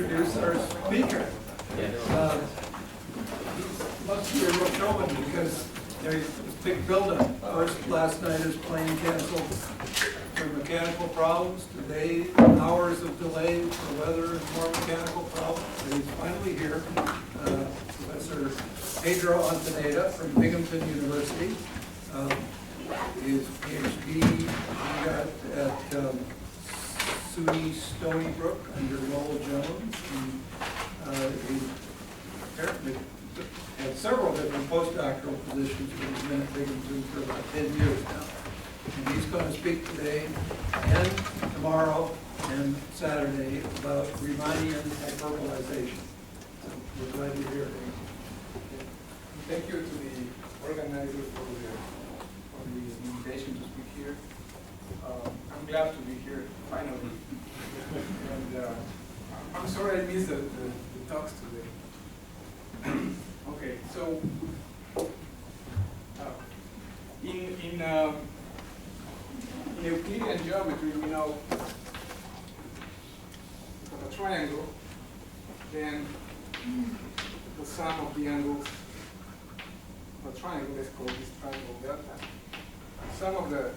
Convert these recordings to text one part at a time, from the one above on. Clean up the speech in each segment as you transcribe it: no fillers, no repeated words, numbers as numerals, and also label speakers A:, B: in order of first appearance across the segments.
A: introduce our speaker. He must be a real showman because there's this big buildup. First, last night his plane canceled for mechanical problems. Today, hours of delay for weather and more mechanical problems. And he's finally here. Professor Pedro Ontaneda from Binghamton University. His PhD he got at SUNY Stony Brook under Noel Jones. He apparently had several different postdoctoral positions, but he's been at Binghamton for about 10 years now. And he's going to speak today and tomorrow and Saturday about Riemannian hyperbolization. So we're glad you're here.
B: Thank you to the organizer for the invitation to speak here. I'm glad to be here finally. And I'm sorry I missed the talks today. Okay, so in Euclidean geometry, we know that a triangle, then the sum of the angles of a triangle, let's call this triangle delta. Sum of the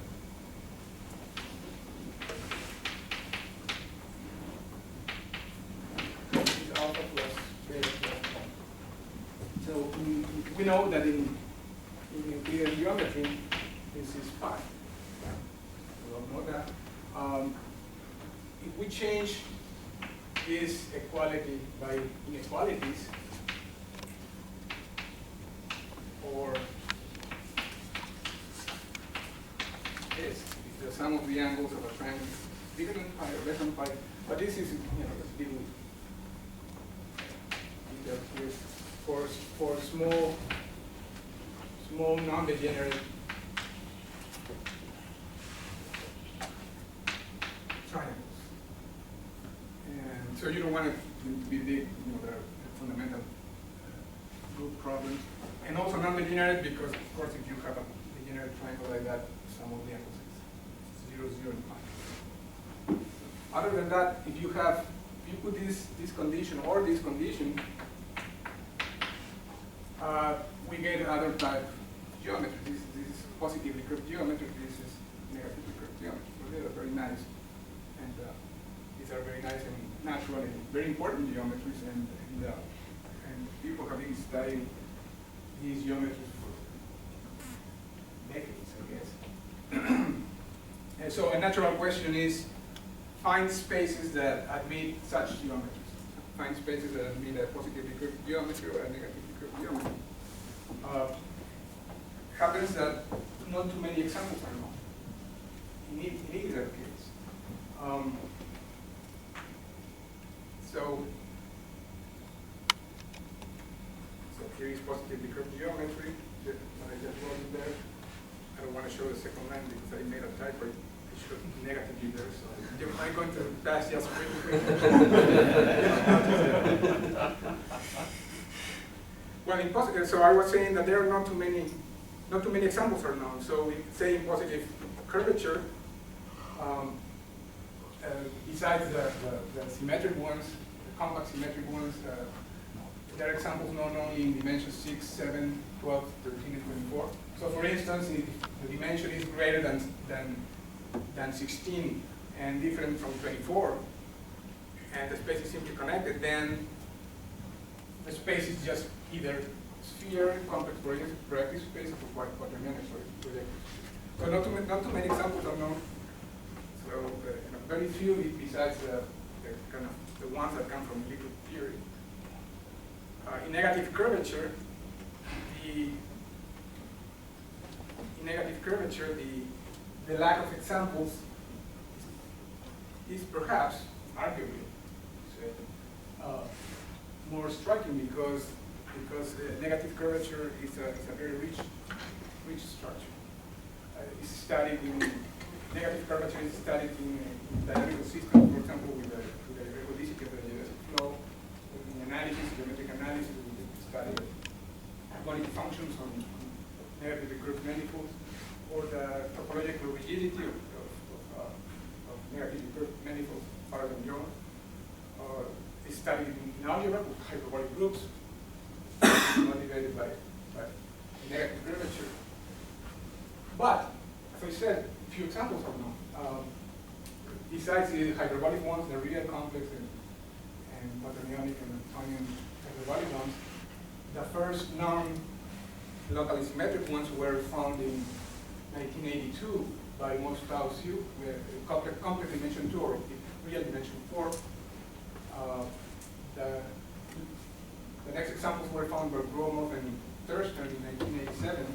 B: is alpha plus beta. So we know that in Euclidean geometry, this is pi. We all know that. If we change this equality by inequalities, or this, if the sum of the angles of a triangle is bigger than pi or less than pi, but this is, a little detail here for small non-degenerate triangles. And so you don't want it to be big, the fundamental group problem. And also non-degenerate because, of course, if you have a degenerate triangle like that, sum of the angles is 0, 0, and pi. Other than that, if you put this condition or this condition, we get another type of geometry. This is positively curved geometry. This is negatively curved geometry. So they are very nice, and these are very nice and natural and very important geometries. And people have been studying these geometries for decades, I guess. And so a natural question is, find spaces that admit such geometries. Find spaces that admit a positively curved geometry or a negatively curved geometry. Happens that not too many examples are known in either case. So here is positively curved geometry that I just wrote in there. I don't want to show the second line because I made a typo. I should negatively there, so I'm going to pass just quickly. Well, so I was saying that there are not too many examples are known. So we say in positive curvature, besides the symmetric ones, the compact symmetric ones, there are examples known only in dimensions 6, 7, 12, 13, and 24. So for instance, if the dimension is greater than 16 and different from 24, and the space is simply connected, then the space is just either sphere, complex projective space, or quaternion projective space. So not too many examples are known. So very few besides the ones that come from liquid theory. In negative curvature, the lack of examples is perhaps, arguably, more striking because negative curvature is a very rich structure. It's studied in negative curvature is studied in dynamical systems, for example, with the periodicity of the geodesic flow. In analysis, geometric analysis, we study quality functions on negatively curved manifolds, or the topological rigidity of negatively curved manifolds, Paragon Jones. Is studied in algebra with hyperbolic groups, motivated by negative curvature. But, as I said, a few examples are known. Besides the hyperbolic ones, the real complex and quaternionic and Newtonian hyperbolic ones, the first non-locally symmetric ones were found in 1982 by Mostau Xiu, with complex dimension 2 or real dimension 4. The next examples were found by Gromov and Thurston in 1987.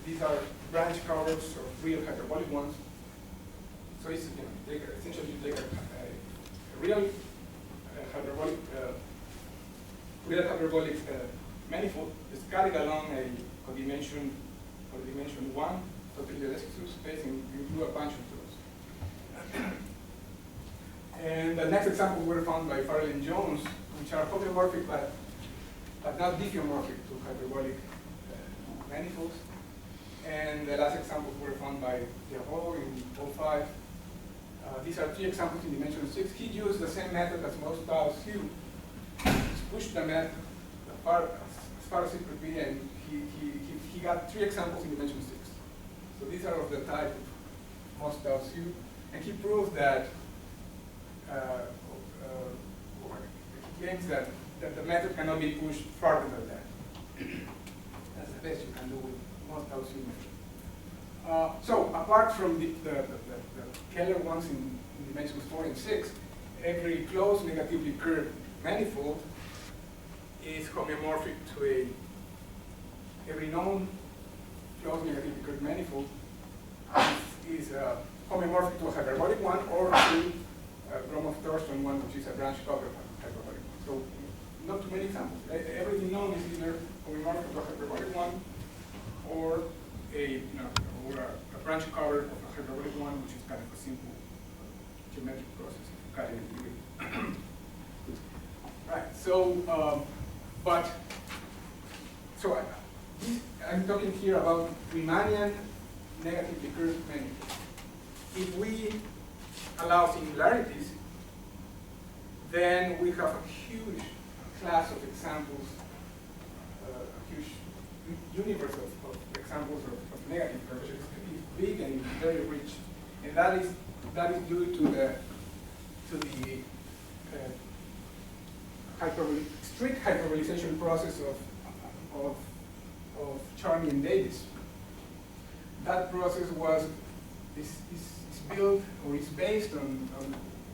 B: These are branch covers of real hyperbolic ones. So it's, essentially you take a real hyperbolic manifold, scale it along a codimension 1 totally elastic space, and you do a bunch of those. And the next example were found by Farrell and Jones, which are homeomorphic but not diffeomorphic to hyperbolic manifolds. And the last examples were found by Pierrot in 2005. These are 3 examples in dimension 6. He used the same method as Mostau Xiu. He pushed the method as far as it could be, and he got 3 examples in dimension 6. So these are of the type of Mostau Xiu, and he proved that he claims that the method cannot be pushed farther than that. That's the best you can do with Mostau Xiu method. So apart from the Keller ones in dimensions 4 and 6, every closed negatively curved manifold is homeomorphic to every known closed negatively curved manifold is homeomorphic to a hyperbolic one or to Gromov-Thurston one, which is a branch cover hyperbolic one. So not too many examples. Everything known is either homeomorphic to a hyperbolic one or a branch cover of a hyperbolic one, which is kind of a simple geometric process of cutting and doing. Right. So, I'm talking here about Riemannian negatively curved manifolds. If we allow singularities, then we have a huge class of examples, a huge universe of examples of negative curvature. It's big and very rich, and that is due to the strict hyperbolization process of Charney and Davis. That process is built or is based on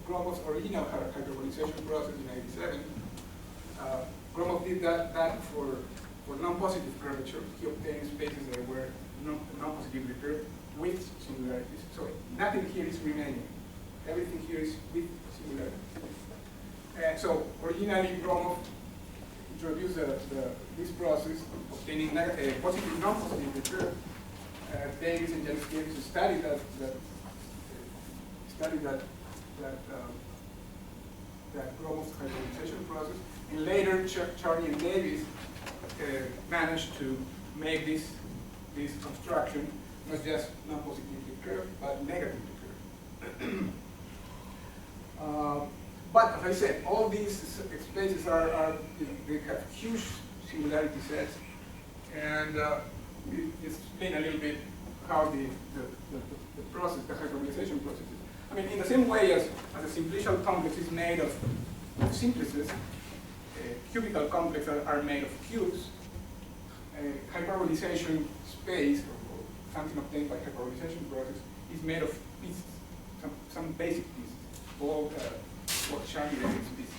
B: Gromov's original hyperbolization process in '87. Gromov did that for non-positive curvature. He obtained spaces that were non-positively curved with singularities. So nothing here is Riemannian. Everything here is with singularities. So originally Gromov introduced this process, obtaining positive, non-positively curved. Davis and Janusz studied that Gromov's hyperbolization process, and later Charney and Davis managed to make this construction not just non-positively curved, but negatively curved. But as I said, all these spaces they have huge singularity sets, and explain a little bit how the process, the hyperbolization process is. I mean, in the same way as a simplicial complex is made of simplices, cubical complexes are made of cubes. A hyperbolization space, or something obtained by hyperbolization process, is made of pieces, some basic pieces, called Charney pieces.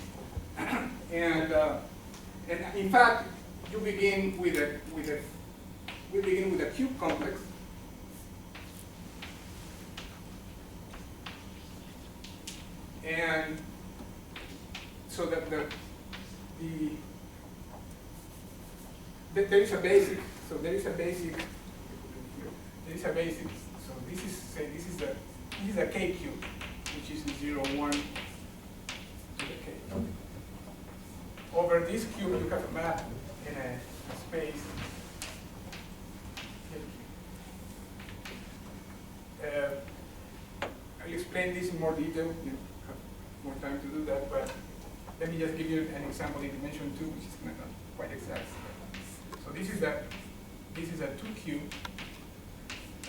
B: And in fact, you begin with a cube complex. And so that there is a basic. So this is a K cube, which is 0, 1 to the K. Over this cube, you have a map in a space. I'll explain this in more detail. You have more time to do that, but let me just give you an example in dimension 2, which is not quite exact. So this is a 2 cube,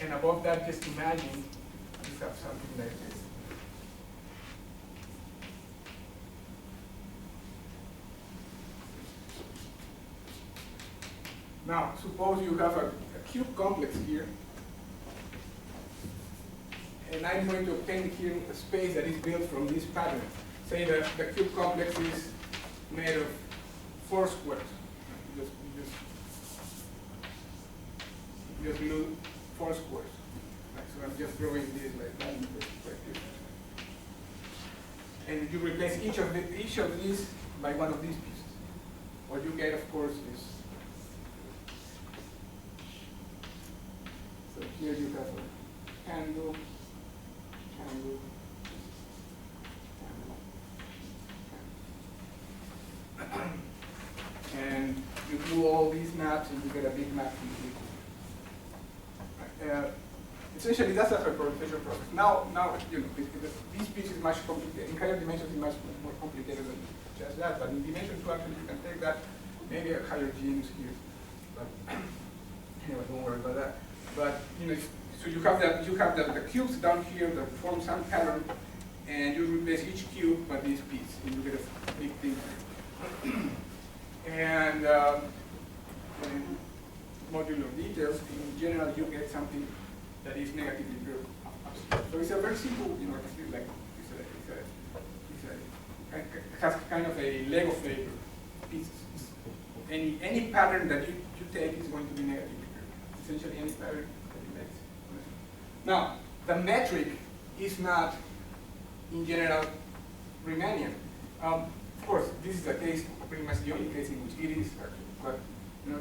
B: and above that, just imagine you have something like this. Now, suppose you have a cube complex here, and I'm going to obtain here a space that is built from this pattern. Say that the cube complex is made of 4 squares. Just glue 4 squares. Right, so I'm just drawing this like that in perspective. And you replace each of these by one of these pieces. What you get, of course, is so here you have a handle, handle, handle. And you do all these maps and you get a big map from here. Essentially, that's a hyperbolization process. Now, you know, this piece is much complicated. In higher dimensions, it's much more complicated than just that. But in dimension 2, actually, you can take that, maybe a higher genus here. But anyway, don't worry about that. But you know, so you have the cubes down here that form some pattern, and you replace each cube by this piece, and you get a big thing. And modular details, in general, you get something that is negatively pure. So it's a very simple, you know, like it has kind of a Lego flavor pieces. Any pattern that you take is going to be negatively pure. Essentially, any pattern that you make. Now, the metric is not, in general, Riemannian. Of course, this is the case, pretty much the only case in which it is actually. But you know,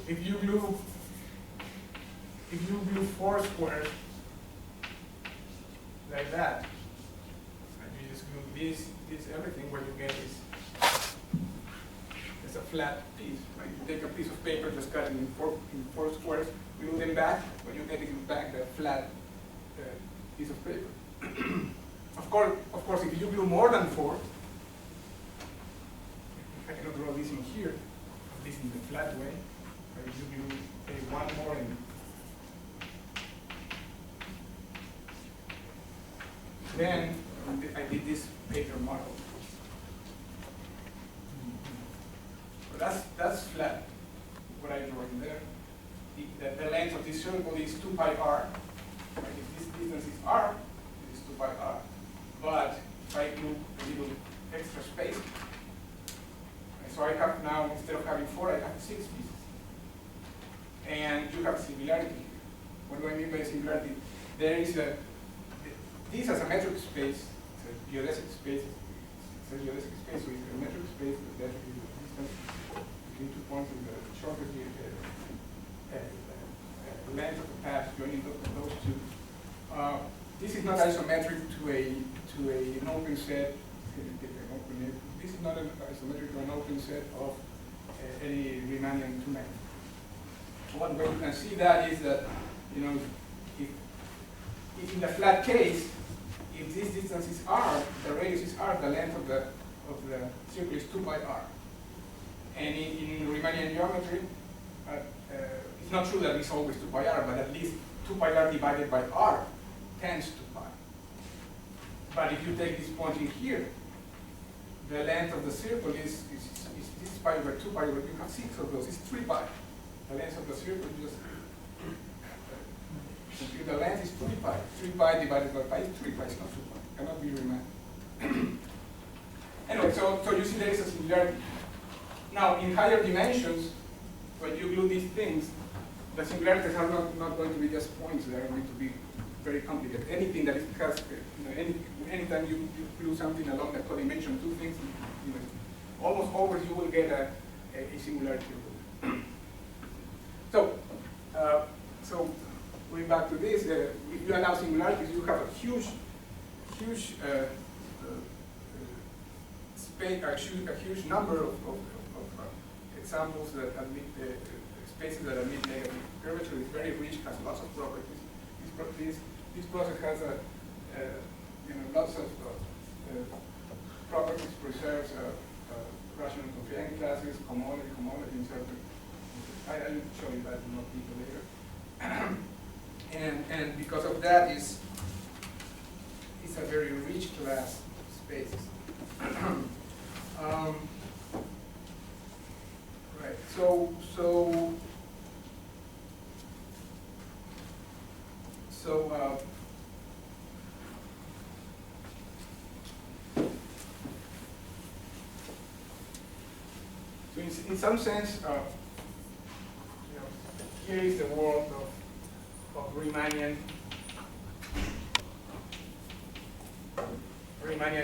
B: if you glue 4 squares like that, and you just glue this, everything, what you get is a flat piece. Right? You take a piece of paper, just cut it in four squares, glue them back, what you get is back the flat piece of paper. Of course, if you glue more than 4, I cannot draw this in here, at least in the flat way. If you glue one more in, then I did this paper model. So that's flat. What I draw in there. The length of this circle is 2 pi r. Right? If this distance is r, it is 2 pi r. But if I glue a little extra space, right, so I have now, instead of having 4, I have 6 pieces. And you have similarity here. What do I mean by similarity? There is this as a metric space, it's a geodesic space. It's a geodesic space, so it's a metric space, the metric is the distance between 2 points and the shortest length of the path joining those two. This is not isometric to an open set. This is not isometric to an open set of any Riemannian 2 magnitude. One way you can see that is that, you know, if in the flat case, if this distance is r, the radius is r, the length of the circle is 2 pi r. And in Riemannian geometry, it's not true that it's always 2 pi r, but at least 2 pi r divided by r tends to pi. But if you take this point in here, the length of the circle is this pi over 2 pi over, you have 6 of those, it's 3 pi. The length of the circle is just, the length is 3 pi. 3 pi divided by pi is 3 pi, it's not 2 pi. It cannot be Riemann. Anyway, so you see there is a similarity. Now, in higher dimensions, when you glue these things, the singularities are not going to be just points, they are going to be very complicated. Anything that has, anytime you glue something along the codimension, 2 things, you know, almost always you will get a singularity. So going back to this, if you allow singularities, you have a huge space, a huge number of examples that admit spaces that admit negative curvature. It's very rich, has lots of properties. This process has lots of properties, preserves, rational covariant classes, homology, and certain. I will show you that in more detail later. and because of that, it's a very rich class space. Right. So in some sense, here is the world of Riemannian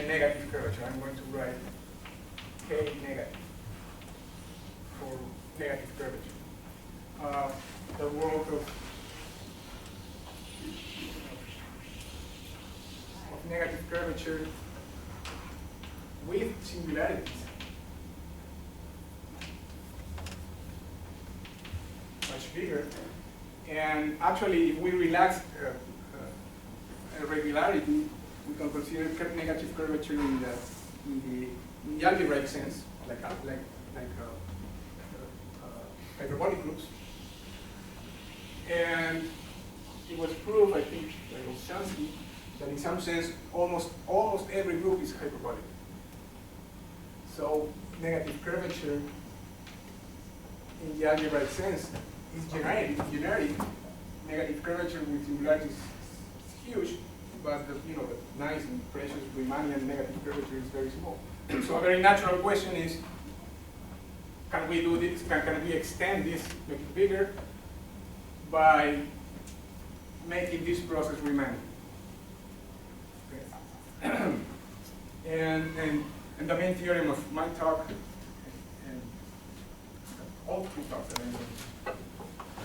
B: negative curvature. I'm going to write K negative for negative curvature. The world of negative curvature with singularities. Much bigger. And actually, if we relax regularity, we can consider negative curvature in the algebraic sense, like hyperbolic groups. And it was proved, I think, by Olshansky, that in some sense, almost every group is hyperbolic. So negative curvature in the algebraic sense is generic. Negative curvature with singularity is huge, but the nice and precious Riemannian negative curvature is very small. So a very natural question is, can we do this? Can we extend this, make it bigger, by making this process Riemannian? And the main theorem of my talk, and all three talks that I'm going to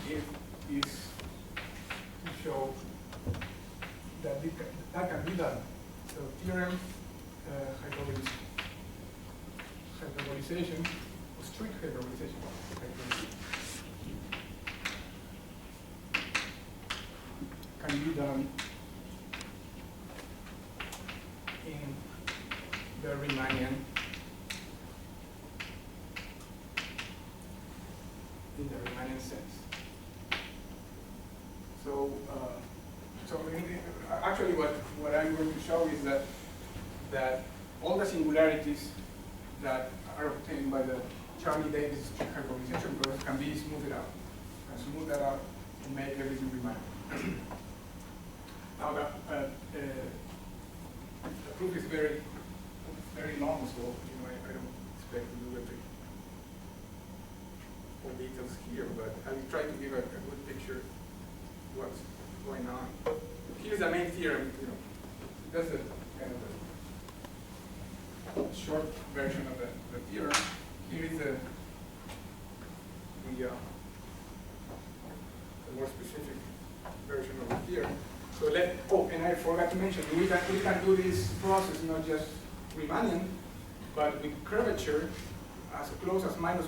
B: give, is to show that that can be done. So theorem, hyperbolization, or strict hyperbolization. Can be done in the Riemannian sense. So, actually, what I'm going to show is that all the singularities that are obtained by the Charlie Davis hyperbolization process can be smoothed out. And smooth that out and make everything Riemannian. Now, the proof is very long, so I don't expect to do every all details here, but I will try to give a good picture of what's going on. Here's the main theorem. That's a kind of a short version of the theorem. Here is the more specific version of the theorem. So and I forgot to mention, we can do this process not just Riemannian, but with curvature as close as -1 as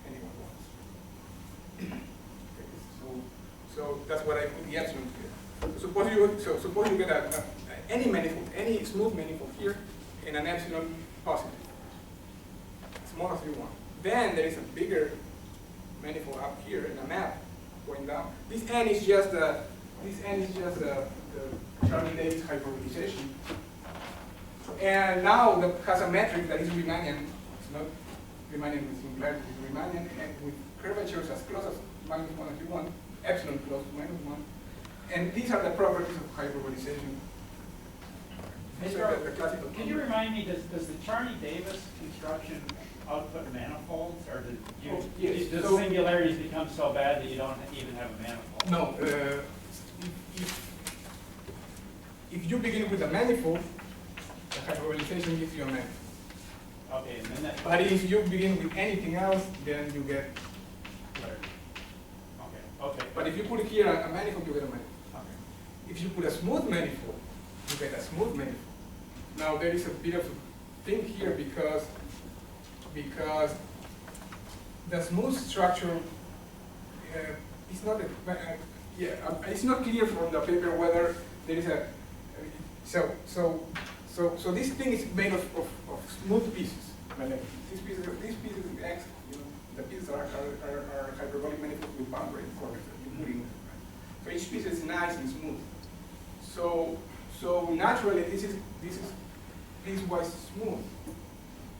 B: anyone wants. So that's what I put the epsilon here. Suppose you get any manifold, any smooth manifold here, and an epsilon positive, as small as you want. Then there is a bigger manifold up here and a map going down. This n is just the Charlie Davis hyperbolization. And now that has a metric that is Riemannian. It's not Riemannian with singularity, it's Riemannian and with curvatures as close as -1 as you want, epsilon close to -1. And these are the properties of hyperbolization.
C: Pedro, can you remind me, does the Charlie Davis construction output manifolds, or
B: yes.
C: does singularities become so bad that you don't even have a manifold?
B: No. If you begin with a manifold, the hyperbolization gives you a manifold.
C: Okay, and then that.
B: But if you begin with anything else, then you get whatever.
C: Okay.
B: But if you put here a manifold, you get a manifold.
C: Okay.
B: If you put a smooth manifold, you get a smooth manifold. Now there is a bit of a thing here because the smooth structure is not it's not clear from the paper whether there is So this thing is made of smooth pieces. Like these pieces in X, you know, the pieces are hyperbolic manifolds with boundary corners that you put in. So each piece is nice and smooth. So naturally, this is piecewise smooth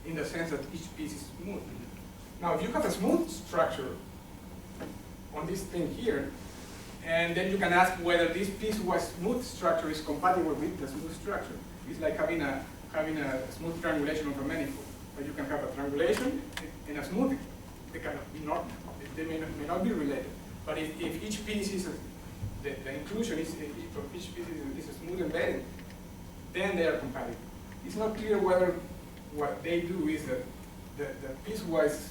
B: in the sense that each piece is smooth. Now, if you have a smooth structure on this thing here, and then you can ask whether this piecewise smooth structure is compatible with the smooth structure. It's like having a smooth triangulation of a manifold. But you can have a triangulation and a smooth. They kind of they may not be related. But if each piece is the inclusion is of each piece is a smooth embedding, then they are compatible. It's not clear whether what they do is that the piecewise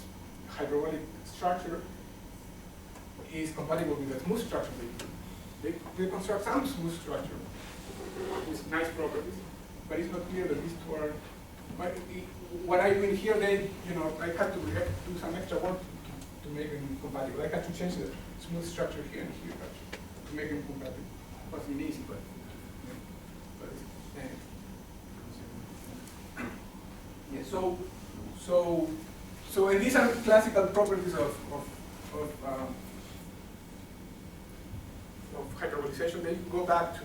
B: hyperbolic structure is compatible with the smooth structure they do. They construct some smooth structure with nice properties, but it's not clear that these two are. But what I do in here, I had to do some extra work to make them compatible. I had to change the smooth structure here and here to make them compatible. It wasn't easy, but yeah. So and these are classical properties of hyperbolization. They go back to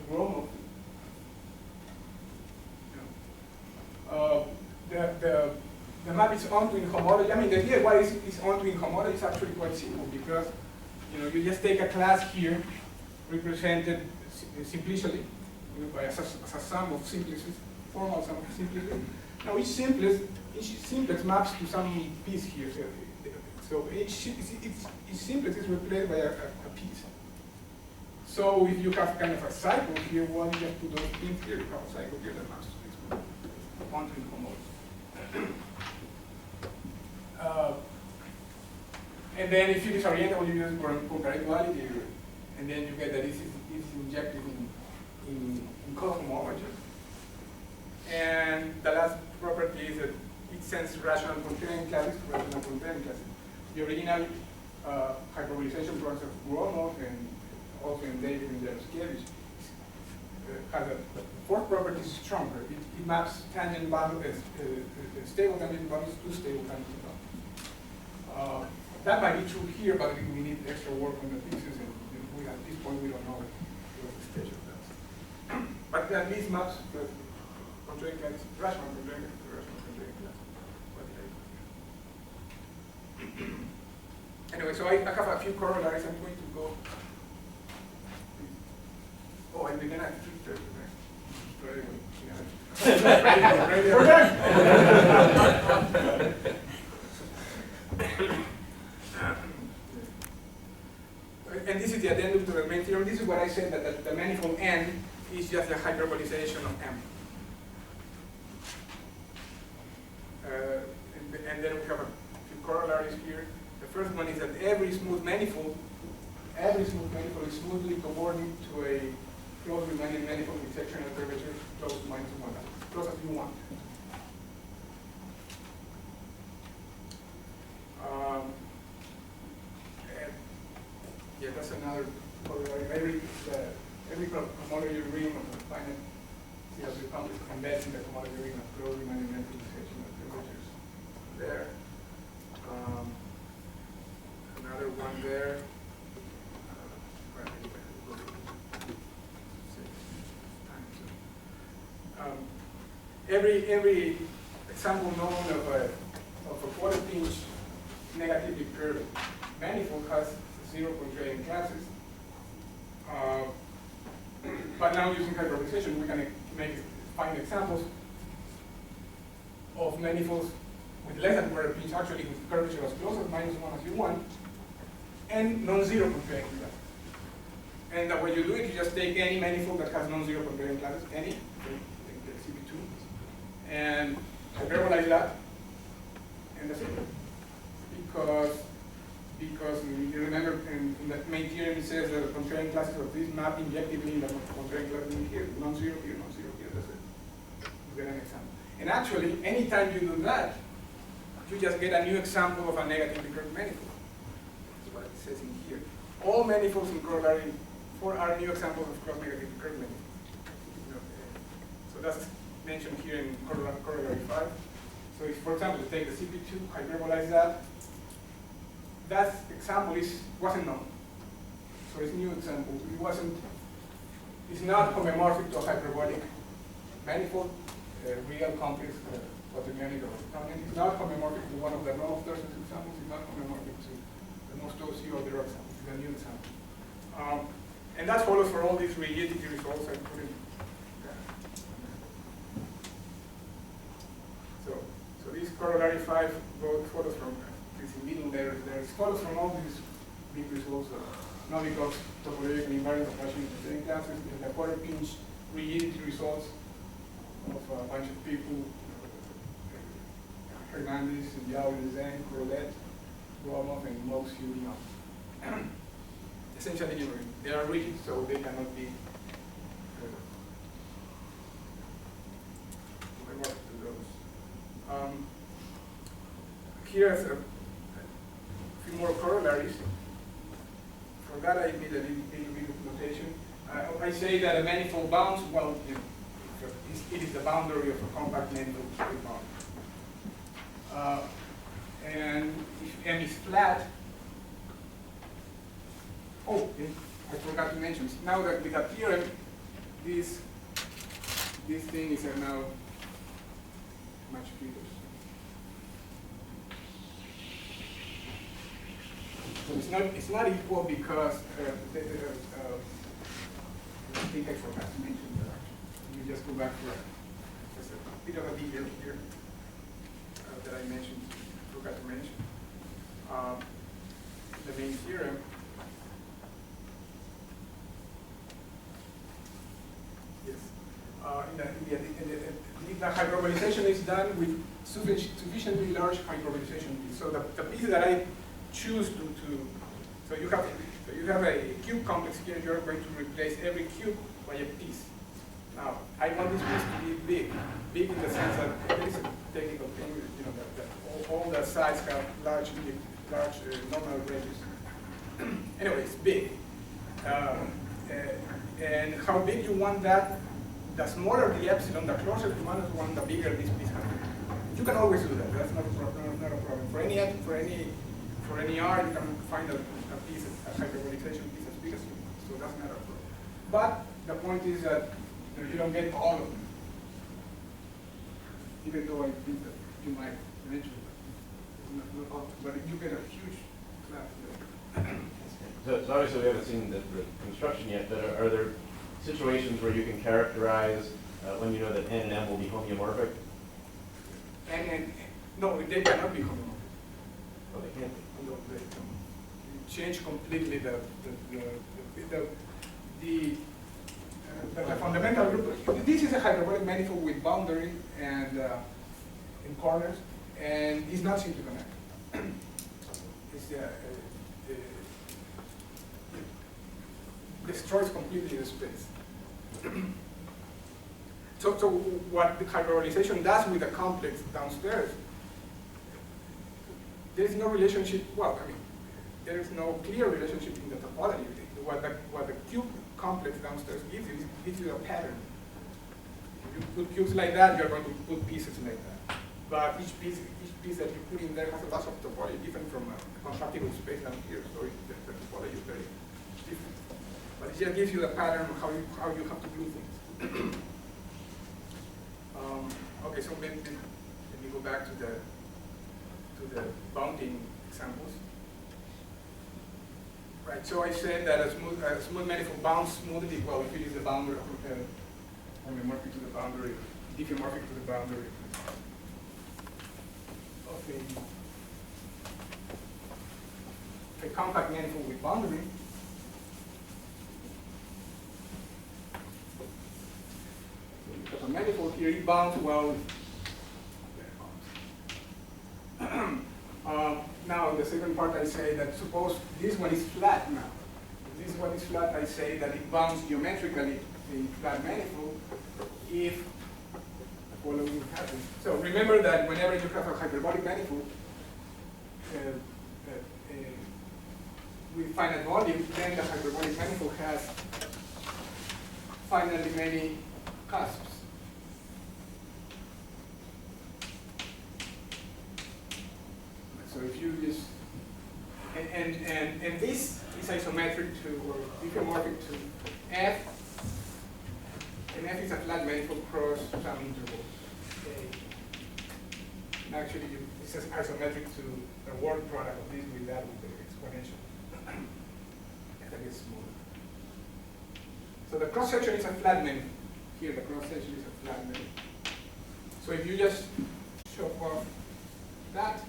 B: Gromov. The map is onto in homology. I mean, the idea why it's onto in homology is actually quite simple because you just take a class here represented simplicity by as a sum of simplices, formal sum of simplices. Now each simplex maps to some piece here. So each simplex is replaced by a piece. So if you have kind of a cycle here, well, you just put those pins here. You have a cycle here that maps to this one. Onto in homology. And then if you disorient, you use concurrent, and then you get that this is injected in cohomology. And the last property is that it sends rational concurrent classes to rational concurrent classes. The original hyperbolization process of Gromov and also in David and Jaroszkiewicz has the fourth property is stronger. It maps tangent bundles, stable tangent bundles to stable tangent bundles. That might be true here, but we need extra work on the pieces, and at this point we don't know what the stage of that. But at least maps the conjoint class, rational conjoint to rational conjoint class. Anyway, so I have a few corollaries. I'm going to go. Oh, and then I have to treat And this is the addendum to the main theorem. This is what I said, that the manifold N is just a hyperbolization of M. And then we have a few corollaries here. The first one is that every smooth manifold is smoothly coordinate to a close Riemannian manifold with sectional curvature close to -1, as close as you want. Yeah, that's another corollary. Every homology ring of the finite CW complex embeds in the homology ring of closed Riemannian manifold with sectional curvatures. There. Another one there. Every example known of a quarter-pinch negatively curved manifold has 0 contrarian classes. But now using hyperbolization, we can find examples of manifolds with less than quarter-pinch, actually with curvature as close as -1 as you want, and non-zero contrarian classes. And the way you do it, you just take any manifold that has non-zero contrarian classes, any, like CP2, and hyperbolize that, and that's it. Because you remember in that main theorem it says that the contrarian classes of this map injectively in the contrarian classes in here, non-zero here, that's it. You get an example. And actually, anytime you do that, you just get a new example of a negatively curved manifold. That's what it says in here. All manifolds in corollary 4 are new examples of cross-negatively curved manifolds. So that's mentioned here in corollary 5. So if, for example, you take the CP2, hyperbolize that, that example wasn't known. So it's a new example. It's not homomorphic to a hyperbolic manifold, real complex, quaternionic or Hamiltonian. It's not homomorphic to one of the normal examples. It's not homomorphic to the most OC or the example. It's a new example. And that follows for all these rigidity results I put in. So this corollary 5 follows from this middle layer there. It follows from all these big results. Novikov, topological invariant operation in the same classes, the quarter pinch rigidity results of a bunch of people, Hernandez, Yao, Zeng, Roulette, Gromov, and Mox Union. Essentially, they are rigid, so they cannot be homomorphic to those. Here's a few more corollaries. For that, I made a little bit of notation. I say that a manifold bounds, well, it is the boundary of a compact manifold bound. And if M is flat, oh, I forgot to mention, now that with that theorem, this thing is now much bigger. So it's not equal because I think I forgot to mention that. Let me just go back for just a bit of a detail here that I mentioned, forgot to mention. The main theorem. Yes. The hyperbolization is done with sufficiently large hyperbolization. So the piece that I choose so you have a cube complex here. You are going to replace every cube by a piece. Now I want this piece to be big in the sense that there is a technical thing. That all the sides have large normal ranges. Anyway, it's big. And how big you want that? The smaller the epsilon, the closer to -1, the bigger this piece has to be. You can always do that. That's not a problem. For any R, you can find a piece, a hyperbolization piece as big as you want. So that's not a problem. But the point is that you don't get all of them. Even though I think that you might mention that. But you get a huge class there.
D: So obviously we haven't seen the construction yet, but are there situations where you can characterize when you know that N and M will be homeomorphic?
B: No, they cannot be homeomorphic.
D: Oh, they can't be.
B: No, they change completely the fundamental group. This is a hyperbolic manifold with boundary and in corners, and it's not simple to connect. It destroys completely the space. So what the hyperbolization does with the complex downstairs, there is no relationship. Well, I mean, there is no clear relationship in the topology. What the cube complex downstairs gives you a pattern. If you put cubes like that, you're going to put pieces like that. But each piece that you put in there has a lot of topology, different from a constructible space down here. So the topology is very different. But it just gives you the pattern of how you have to do things. Okay, so let me go back to the bounding examples. Right, so I said that a smooth manifold bounds smoothly, well, if it is the boundary, homomorphic to the boundary, diffeomorphic to the boundary of a compact manifold with boundary. Because a manifold here, it bounds well. Now, in the second part, I say that suppose this one is flat now. If this one is flat, I say that it bounds geometrically in flat manifold if the following happens. So remember that whenever you have a hyperbolic manifold with finite volume, then the hyperbolic manifold has finitely many cusps. And this is isometric to, or diffeomorphic to F, and F is a flat manifold cross some interval A. And actually, this is isometric to the word product of this with that with the exponential. And that gets smaller. So the cross section is a flat manifold. Here, the cross section is a flat manifold. So if you just chop off that,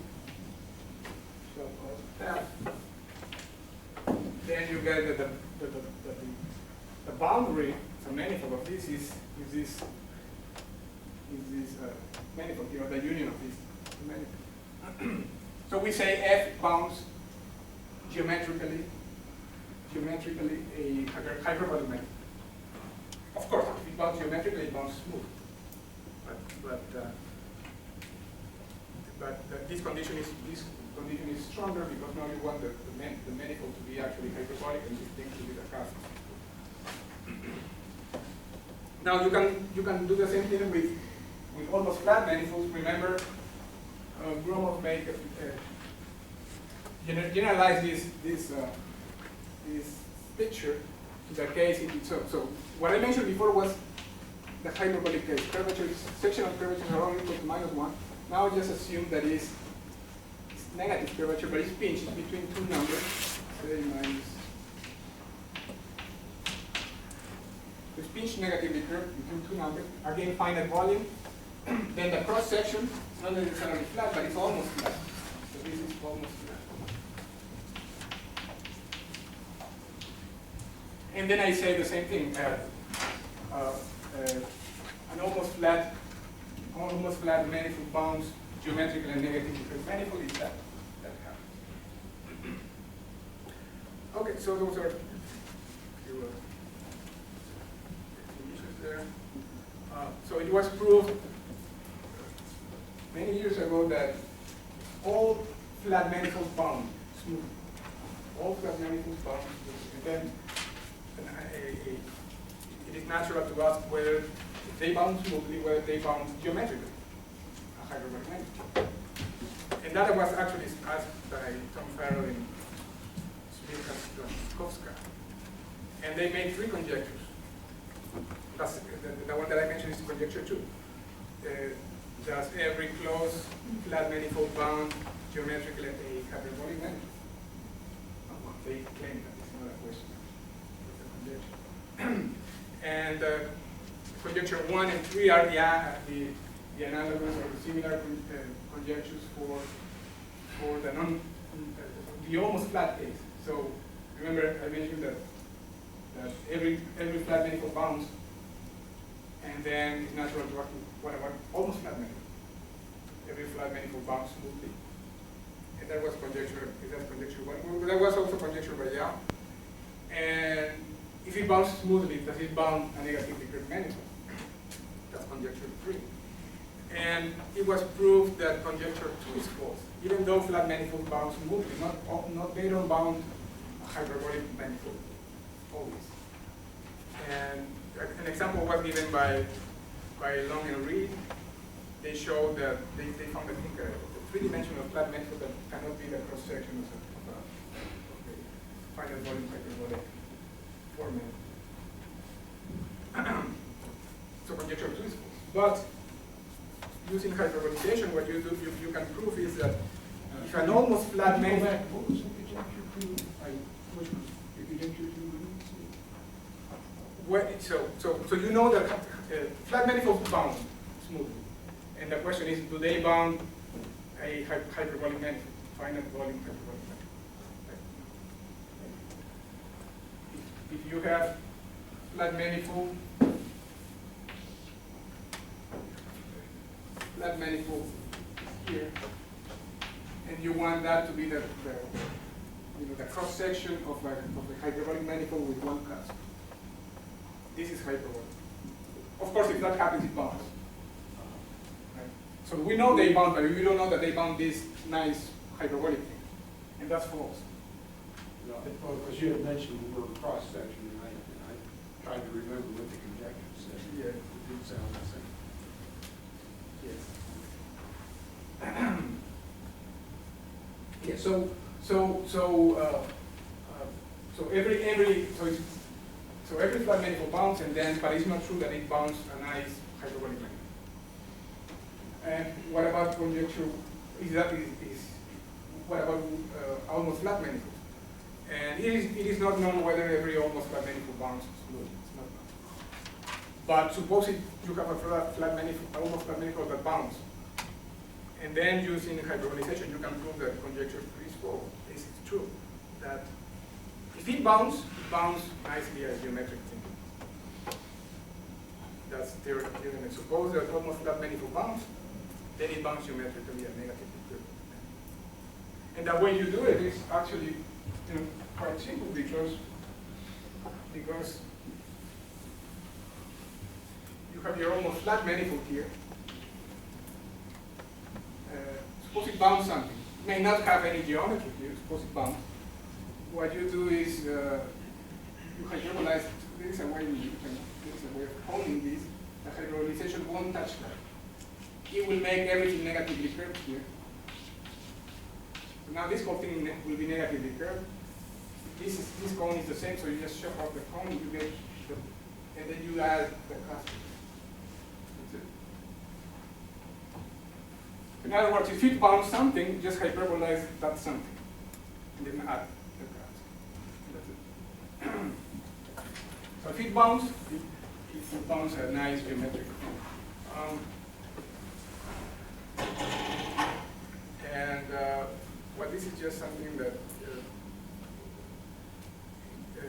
B: then you get that the boundary, the manifold of this is this manifold, you know, the union of these manifold. So we say F bounds geometrically a hyperbolic manifold. Of course, if it bounds geometrically, it bounds smooth. But this condition is stronger because now you want the manifold to be actually hyperbolic and this thing to be the cusp. Now you can do the same thing with almost flat manifolds. Remember, Gromov made generalize this picture to the case in itself. So what I mentioned before was the hyperbolic case. Curvatures, sectional curvatures are all equal to -1. Now just assume that it's negative curvature, but it's pinched between two numbers. Say minus. It's pinched negatively curved between two numbers. Again, finite volume. Then the cross section is not necessarily flat, but it's almost flat. So this is almost flat. And then I say the same thing. An almost flat manifold bounds geometrically and negatively curved manifold is that happens. Okay, so those are a few issues there. So it was proved many years ago that all flat manifolds bound smooth. All flat manifolds bound smooth. And then it is natural to ask whether if they bound smoothly, whether they bound geometrically, a hyperbolic manifold. And that was actually asked by Tom Farrell and Smilka. And they made three conjectures. That's the one that I mentioned is conjecture 2. Does every closed flat manifold bound geometrically a hyperbolic manifold? They claim that it's not a question. It's a conjecture. And conjecture 1 and 3 are the analogous or the similar conjectures for the almost flat case. So remember I mentioned that every flat manifold bounds, and then it's natural to ask what about almost flat manifold? Every flat manifold bounds smoothly. And that was conjecture, that's conjecture 1. That was also conjecture by Yao. And if it bounds smoothly, does it bound a negatively curved manifold? That's conjecture 3. And it was proved that conjecture 2 is false. Even though flat manifolds bound smoothly, they don't bound a hyperbolic manifold always. And an example was given by Long and Reed. They showed that they found, I think, a three-dimensional flat manifold that cannot be the cross-section of a finite volume hyperbolic format. So conjecture 2 is false. But using hyperbolization, what you do, you can prove is that if an almost flat manifold.
A: What was the conjecture 2? Which one? The conjecture 2?
B: So you know that flat manifolds bound smoothly. And the question is, do they bound a hyperbolic manifold, finite volume hyperbolic manifold? If you have flat manifold here, and you want that to be the cross section of a hyperbolic manifold with one cusp. This is hyperbolic. Of course, if that happens, it bounds. Right? So we know they bound, but we don't know that they bound this nice hyperbolic thing, and that's false.
E: Because you had mentioned the word cross section, and I tried to remember what the conjecture said.
B: Yeah.
E: It did sound the same.
B: Yes. Yeah. So So every flat manifold bounds, and then, but it's not true that it bounds a nice hyperbolic manifold. And what about conjecture? What about almost flat manifold? And it is not known whether every almost flat manifold bounds smoothly. It's not known. But suppose you have a flat manifold, almost flat manifold that bounds, and then using hyperbolization, you can prove that conjecture is false. This is true. That if it bounds nicely as geometric thing. That's theorem. And suppose that almost flat manifold bounds, then it bounds geometrically at negative equilibrium. And the way you do it is actually quite simple because you have your almost flat manifold here. Suppose it bounds something. It may not have any geometry here. Suppose it bounds. What you do is you hyperbolize. There is a way of holding this. The hyperbolization won't touch that. It will make everything negatively curved here. So now this whole thing will be negatively curved. This cone is the same, so you just chop off the cone, you get and then you add the cluster. That's it. In other words, if it bounds something, just hyperbolize that something, and then add the cluster. That's it. So if it bounds, it bounds a nice geometric form. Well, this is just something that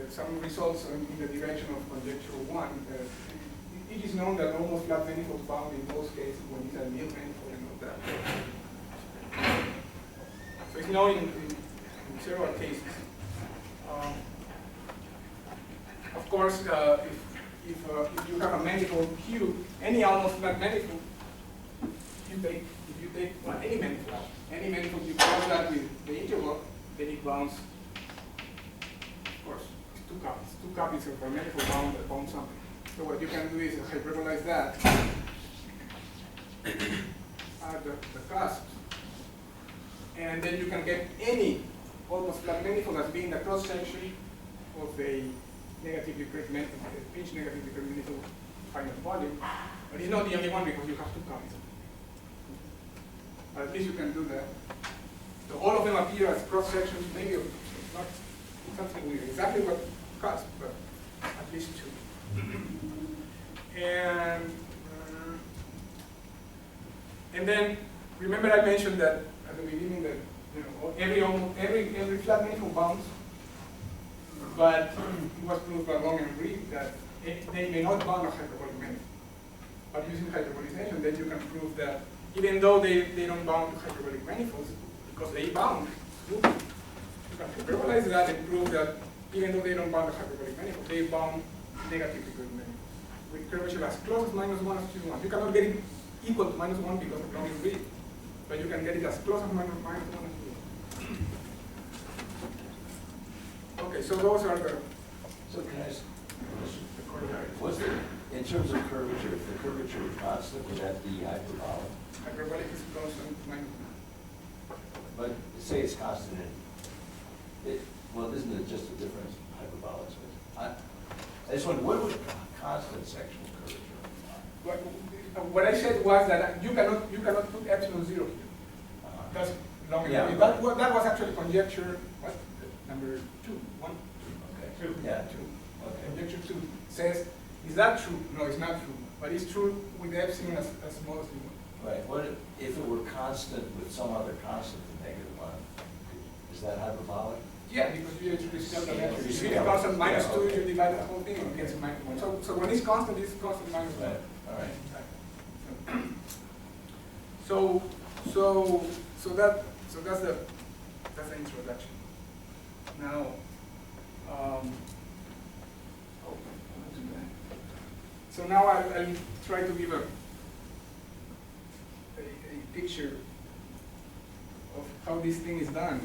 B: some results in the direction of conjecture 1. It is known that almost flat manifolds bound in most cases when it's a Mill manifold and all that. So it's known in several cases. Of course, if you have a manifold Q, any almost flat manifold, if you take any manifold, you cross that with the interval, then it bounds. Of course, it's two copies of a manifold bound something. So what you can do is hyperbolize that, add the cusps, and then you can get any almost flat manifold as being the cross section of a negatively curved manifold, a pinch negatively curved manifold finite volume. But it's not the only one because you have two copies. At least you can do that. So all of them appear as cross sections, maybe not something with exactly what cusp, but at least two. And then remember I mentioned that at the beginning that every flat manifold bounds, but it was proved by Long and Reed that they may not bound a hyperbolic manifold. But using hyperbolization, then you can prove that even though they don't bound hyperbolic manifolds, because they bound, you can hyperbolize that and prove that even though they don't bound a hyperbolic manifold, they bound negatively curved manifolds with curvature as close as -1 as 2 1. You cannot get it equal to -1 because of Long and Reed, but you can get it as close as -1 as 2 1. Okay, so those are the.
F: So can I ask, what's the, in terms of curvature, if the curvature is constant, would that be hyperbolic?
B: Hyperbolic is constant -1.
F: But say it's constant in, well, isn't it just a difference hyperbolic? I just wonder, what would constant sectional curvature?
B: What I said was that you cannot put epsilon 0 here. That's long enough.
F: Yeah,
B: That was actually conjecture. What? Number 2. 1.
F: Okay.
B: 2.
F: Yeah.
B: 2.
F: Okay.
B: Conjecture 2 says, is that true? No, it's not true. But it's true with epsilon as small as you want.
F: Right. What if it were constant with some other constant to -1? Is that hyperbolic?
B: Yeah, because you scale the
F: Yeah,
B: metric.
F: you
B: If
F: scale.
B: it's constant -2,
F: Yeah, okay.
B: you divide the whole thing and it gets -1. So when it's constant -1.
F: Right. All right.
B: So that's the introduction. Now, so now I'll try to give a picture of how this thing is done.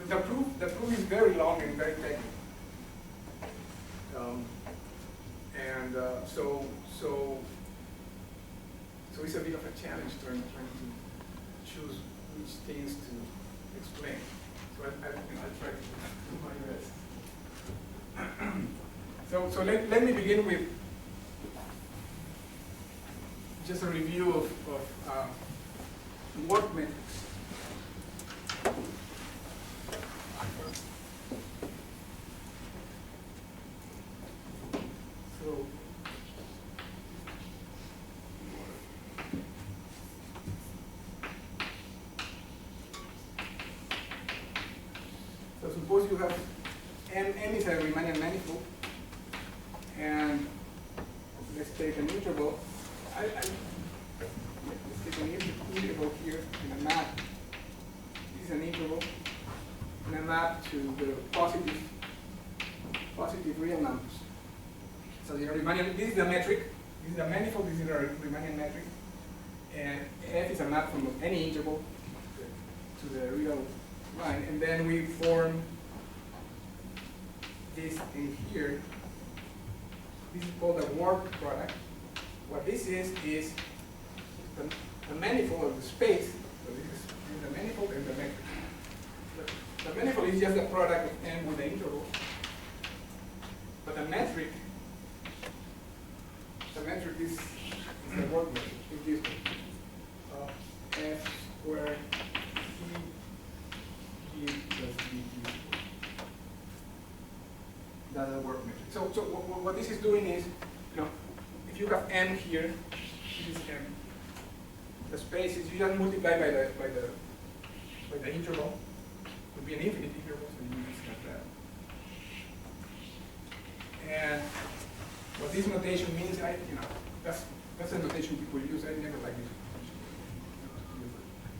B: The proof is very long and very technical. So it's a bit of a challenge trying to choose which things to explain. So I'll try to do my best. So let me begin with just a review of work metrics. So suppose you have M is a Riemannian manifold, and let's take an interval. Let's take an interval here in a map. This is an interval in a map to the positive real numbers. So the Riemannian, this is the metric. This is a manifold. This is a Riemannian metric, and F is a map from any interval to the real line, and then we form this in here. This is called a work product. What this is the manifold of the space. So this is the manifold and the metric. The manifold is just the product of M with the interval, but the metric is the work metric. It is F squared G plus BG. That's a work metric. So what this is doing is, if you have M here, this is M. The space is you just multiply by the interval. It would be an infinite interval, so you use like that. And what this notation means, that's a notation people use. I never like this.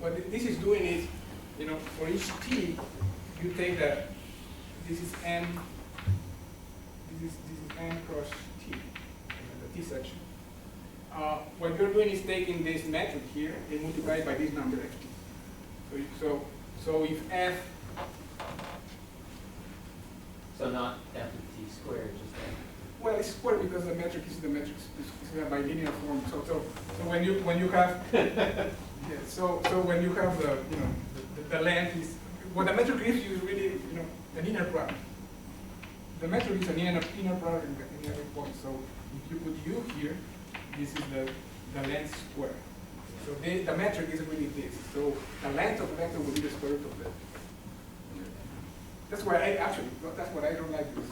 B: What this is doing is, for each t, you take that. This is n. This is n cross t, the t section. What you're doing is taking this metric here and multiply it by this number ft. So if f.
G: So not f of t squared, just f.
B: Well, it's squared because the metric is the metric. It's in a bilinear form. So when you have yeah, so when you have the length is what the metric gives you is really an inner product. The metric is an inner product in every point. So if you put u here, this is the length square. So the metric is really this. So the length of the vector will be the square root of that. That's why that's what I don't like this.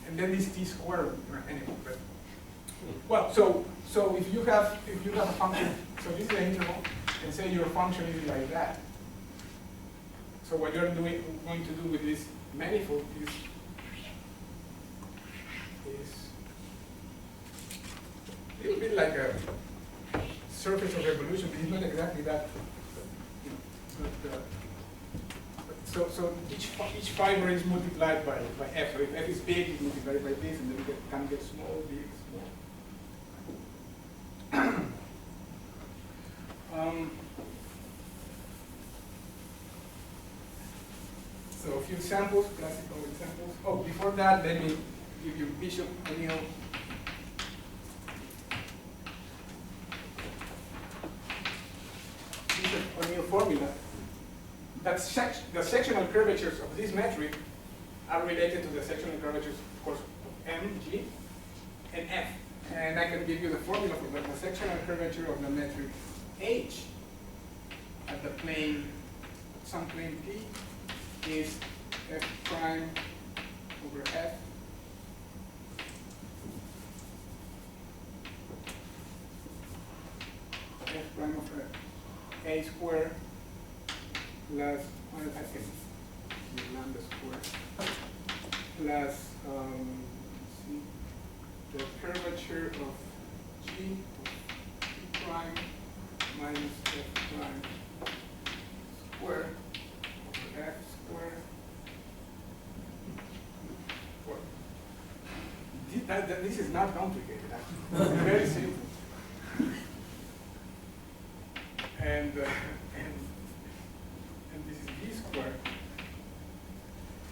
B: And then this t squared anyway. But well, so if you have a function, so this is the interval, and say your function is like that. So what you're going to do with this manifold is a little bit like a surface of revolution. It's not exactly that. So each fiber is multiplied by f. So if f is big, it's multiplied by this, and then you can get small, big, small. So a few examples, classical examples. Oh, before that, let me give you Bishop O'Neill. Bishop O'Neill formula. That the sectional curvatures of this metric are related to the sectional curvatures, of course, M, G, and F. And I can give you the formula for that. The sectional curvature of the metric H at the plane, some plane P, is F prime over F prime of A squared plus, well, I think lambda squared plus see, the curvature of G prime minus F prime squared over F squared. This is not complicated, actually. It's very simple. And this is B squared.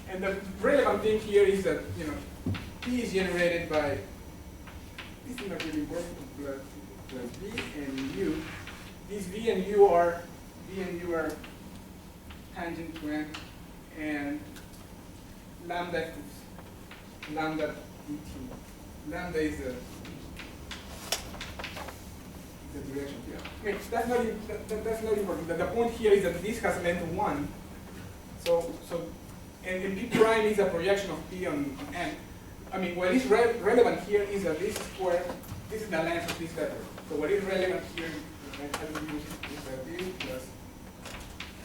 B: And the relevant thing here is that, P is generated by, this is not really important, plus V and U. These V and U are tangent to n, and lambda is lambda dt. Lambda is the direction here. Okay, that's not important. The point here is that this has length 1. So and p prime is a projection of p on n. I mean, what is relevant here is that this square, this is the length of this vector. So what is relevant here is that this plus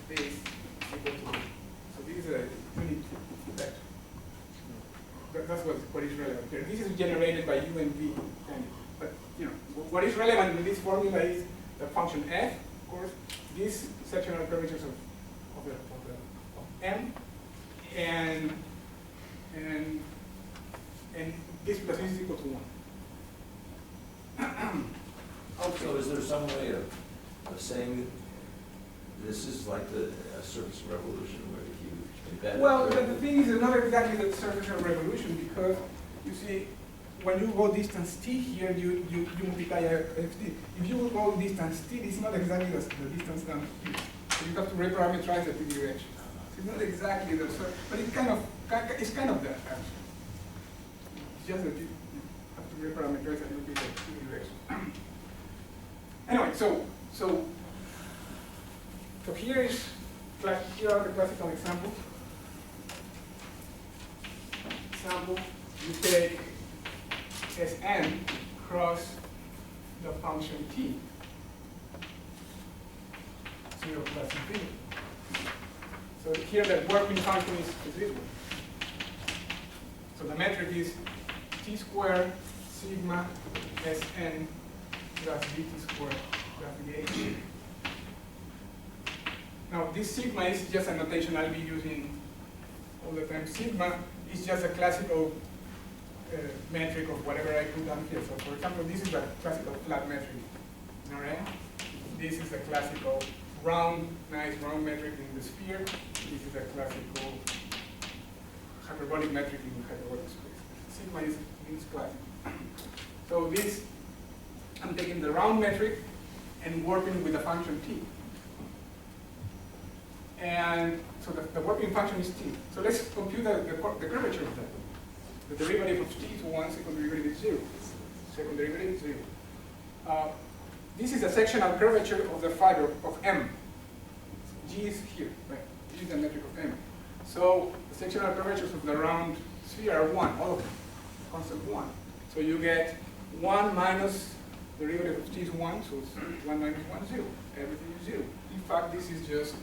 B: this equal to this. So this is a unit vector. That's what is relevant here. This is generated by u and v. But you know, what is relevant in this formula is the function f, of course, these sectional curvatures of m, and this plus this is equal to 1.
F: So is there some way of saying this is like a surface revolution where if you embed?
B: Well, the thing is, it's not exactly the surface of revolution, because you see, when you go distance t here, you multiply ft. If you go distance t, it's not exactly the distance down here. So you have to reparameterize the t direction. So it's not exactly the surface, but it's kind of that actually. It's just that you have to reparameterize a little bit the t direction. Anyway, so here are the classical examples. You take Sn cross the function t, 0 plus infinity. So here the working function is this one. So the metric is t squared sigma Sn plus dt squared plus dh. Now this sigma is just a notation I'll be using all the time. Sigma is just a classical metric of whatever I put down here. So for example, this is a classical flat metric in Rn. This is a classical nice round metric in the sphere. This is a classical hyperbolic metric in the hyperbolic space. Sigma means classical. So this, I'm taking the round metric and working with the function t. And so the working function is t. So let's compute the curvature of that. The derivative of t is 1, second derivative is 0. Second derivative is 0. This is a sectional curvature of the fiber of M. G is here, right? G is the metric of M. So the sectional curvatures of the round sphere are 1, all of them, constant 1. So you get 1 minus the derivative of t is 1, so it's 1 minus 1, 0. Everything is 0. In fact, this is just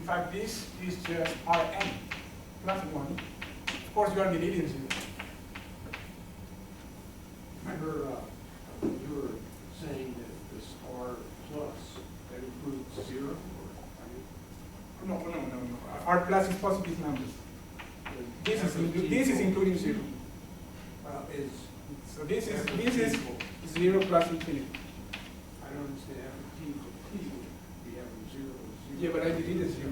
B: Rn plus 1. Of course, you are deleting 0.
E: Remember, you were saying that this R plus, that includes 0? Or,
B: No. R plus is positive numbers. This is including 0. So this is 0 plus infinity.
E: I don't understand how t equals t, we have 0 is 0.
B: Yeah, but I deleted 0.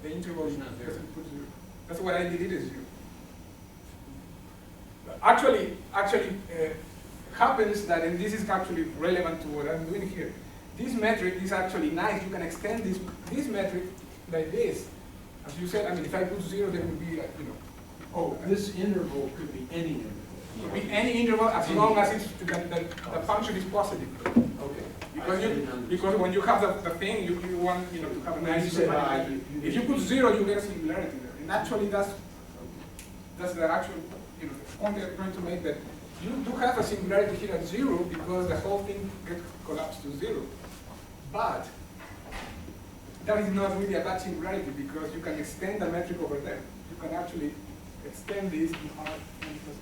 B: The interval is not there. That's why I deleted 0. Actually, happens that, and this is actually relevant to what I'm doing here. This metric is actually nice. You can extend this metric like this. As you said, I mean, if I put 0, there would be, like, you know.
E: Oh, this interval could be any interval.
B: It could be any interval as long as the function is positive.
E: Okay.
B: Because when you have the thing, you want to have a nice. If you put 0, you get a singularity there. And actually, that's the actual point I'm trying to make, that you do have a singularity here at 0 because the whole thing gets collapsed to 0. But that is not really a bad singularity because you can extend the metric over there. You can actually extend this in R n plus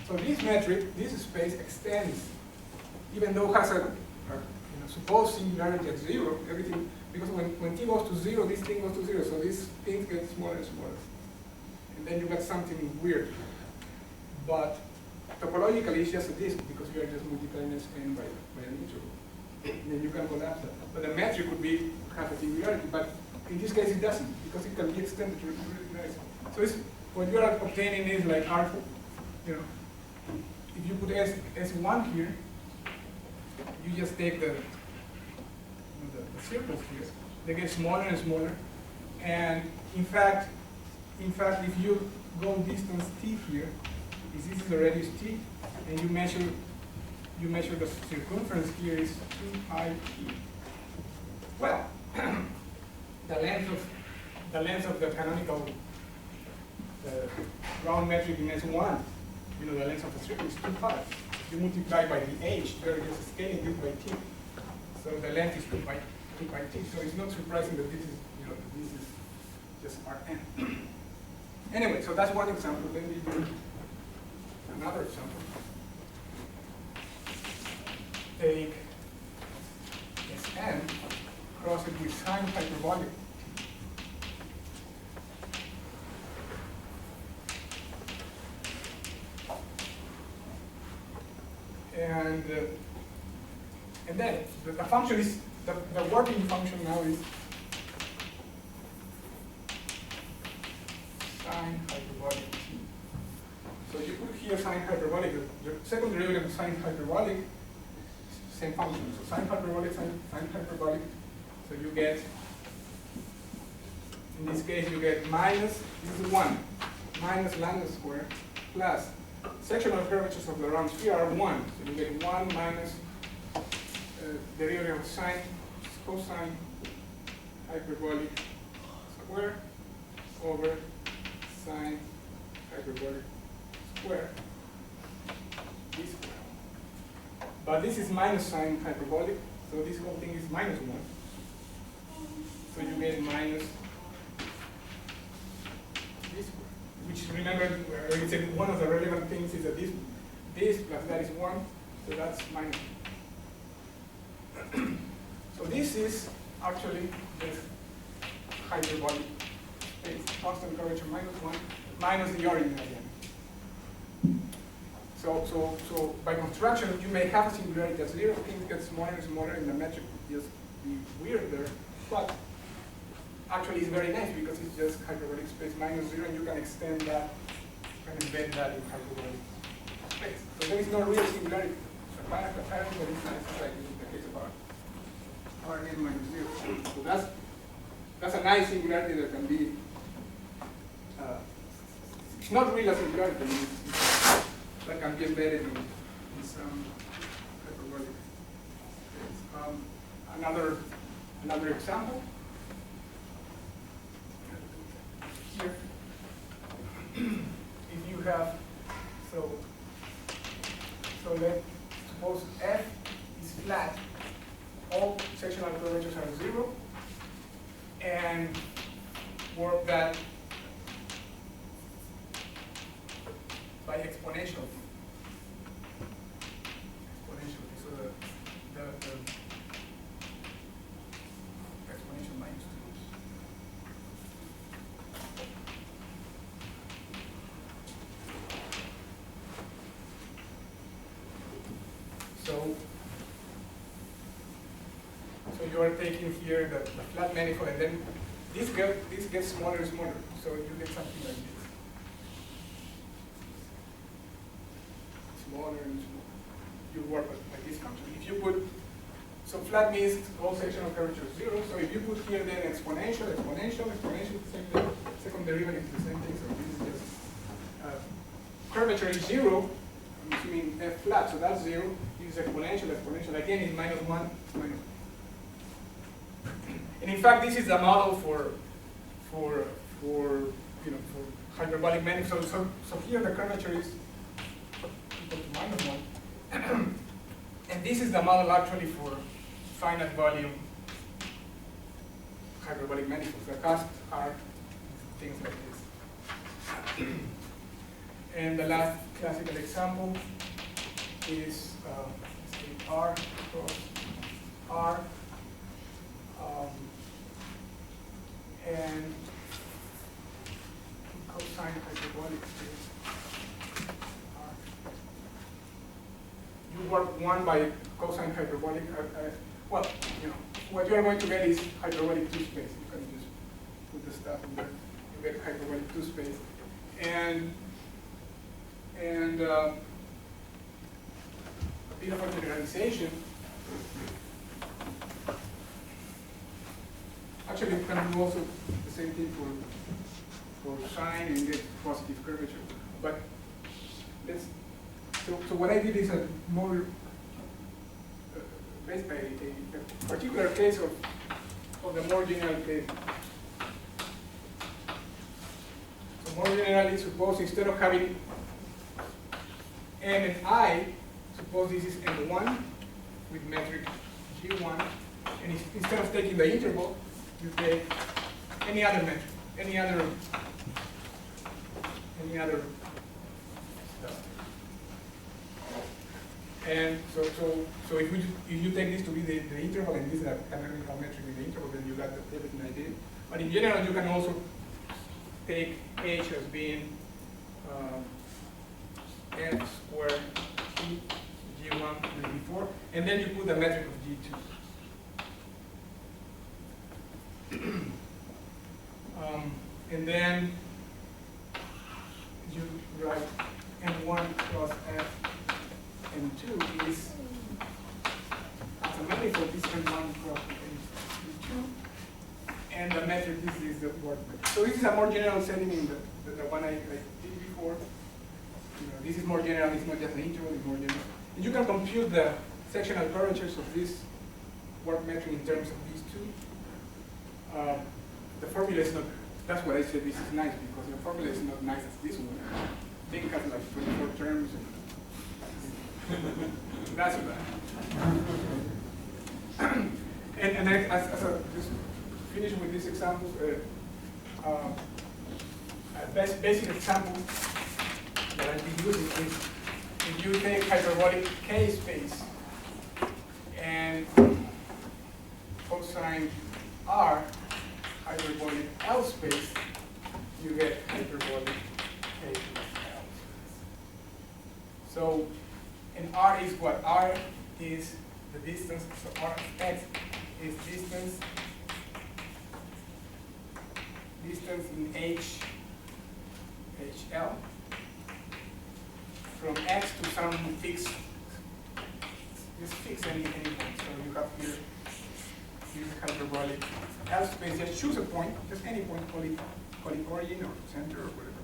B: 1. So this metric, this space extends, even though it has a supposed singularity at 0, everything, because when t goes to 0, this thing goes to 0, so these things get smaller and smaller. And then you get something weird. But topologically, it's just a disk because you are just multiplying Sn by an interval. And then you can collapse that. But the metric would have a singularity, but in this case it doesn't, because it can be extended really nice. So what you are obtaining is like R, if you put S1 here, you just take the circles here. They get smaller and smaller, And in fact, if you go distance t here, this is the radius t, and you measure the circumference here is 2 pi t. Well, the length of the canonical round metric in S1, you know, the length of the circle is 2 pi. You multiply by the h, there is a scaling this by t. So the length is 2 pi t. So it's not surprising that this is, you know, this is just Rn. Anyway, so that's one example. Then we do another example. Take Sn, cross it with sine hyperbolic. And then the function is, the working function now is sine hyperbolic t. So you put here sine hyperbolic, the second derivative of sine hyperbolic, same function. So sine hyperbolic, sine hyperbolic. So you get, in this case, you get minus, this is 1, minus lambda squared, plus sectional curvatures of the round sphere are 1. So you get 1 minus derivative of sine, cosine hyperbolic square over sine hyperbolic square, d square. But this is minus sine hyperbolic, so this whole thing is minus 1. So you get minus d square, which, remember, we said one of the relevant things is that this plus that is 1, so that's minus 1. So this is actually the hyperbolic space, constant curvature minus 1, minus the origin again. So by construction, you may have a singularity at 0, things get smaller and smaller, and the metric will just be weird there, but actually it's very nice because it's just hyperbolic space minus 0, and you can extend that, and embed that in hyperbolic space. So there is no real singularity. Apparently, it's nice, like in the case of Rn minus 0. So that's a nice singularity that can be, it's not really a singularity, that can be embedded in some hyperbolic space. Another example. Here, if you have, so let's suppose f is flat, all sectional curvatures are 0, and work that by exponential. So the exponential minus 2. So you are taking here the flat manifold, and then this gets smaller and smaller. So you get something like this. Smaller and smaller. You work with this function. If you put, so flat means all sectional curvature is 0. So if you put here then exponential, the same thing. Second derivative is the same thing. So this is just curvature is 0. I'm assuming f flat, so that's 0. This is exponential. Again is minus 1, minus 1. And in fact, this is the model for hyperbolic manifold. So here the curvature is equal to minus 1. And this is the model actually for finite volume hyperbolic manifolds. The costs are things like this. And the last classical example is R cross R. And cosine hyperbolic space R. You work 1 by cosine hyperbolic. Well, what you are going to get is hyperbolic 2 space. You can just put the stuff in there. You get hyperbolic 2 space, and a bit of a generalization. Actually, you can do also the the same thing for sine and get positive curvature. But let's, so what I did is a more, a particular case of the more general case. So more generally, suppose instead of having n and I, suppose this is n1 with metric g1, and instead of taking the interval, you take any other metric, any other stuff. And so if you take this to be the interval, and this is a canonical metric in the interval, then you got everything I did. But in general, you can also take h as being n squared g1 and g4, and then you put the metric of g2. And then you write n1 plus f n2 is as a manifold is n1 plus n2, and the metric is the work metric. So this is a more general setting in the one I did before. This is more general, it's not just an interval, it's more general. And you can compute the sectional curvatures of this work metric in terms of these two. The formula is not, that's why I said this is nice, because the formula is not nice as this one. They have like 24 terms. And that's bad. and as a, just finish with these examples, a basic example that I've been using is if you take hyperbolic K space and cosine R hyperbolic L space, you get hyperbolic K plus L space. So, and R is what? R is the distance, so R x is distance in HL from x to some fixed, just fix any point. So you have here, here's hyperbolic L space, just choose a point, just any point, call it origin or center or whatever.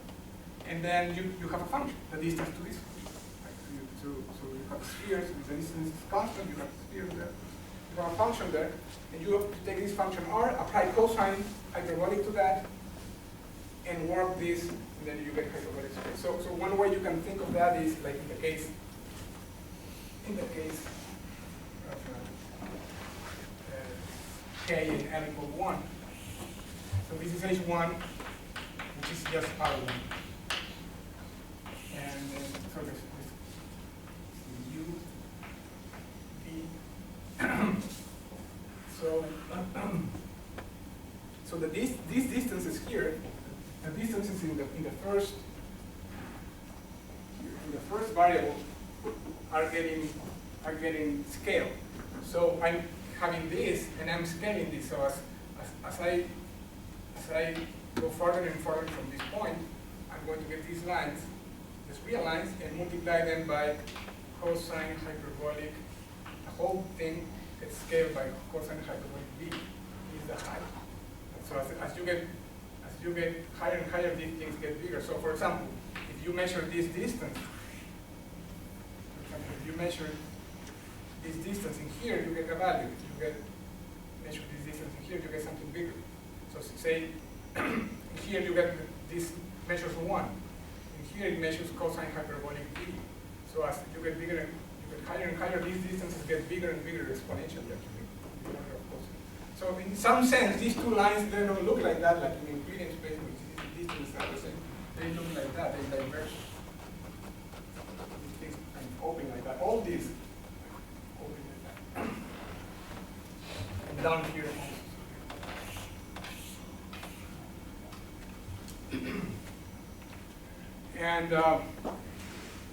B: And then you have a function, the distance to this. So you have spheres, and the distance is constant, you have spheres there. You have a function there, and you have to take this function R, apply cosine hyperbolic to that, and work this, and then you get hyperbolic space. So one way you can think of that is like in the case of K and L equal 1. So this is H1, which is just R1. And then, so this U, V. So these distances here, the distances in the first variable are getting scaled. So I'm having this and I'm scaling this. So as I go further and further from this point, I'm going to get these lines, these real lines, and multiply them by cosine hyperbolic. The whole thing gets scaled by cosine hyperbolic b. Is the height. So as you get higher and higher, these things get bigger. So for example, if you measure this distance, in here, you get a value. If you measure this distance in here, you get something bigger. So say in here you get this measures 1. In here it measures cosine hyperbolic b. So as you get bigger, you get higher and higher, these distances get bigger and bigger exponentially actually. So in some sense, these two lines, they don't look like that, like in Euclidean space, which is distance are the same. They look like that, they diverge. These things kind of open like that. All these open like that. And down here also.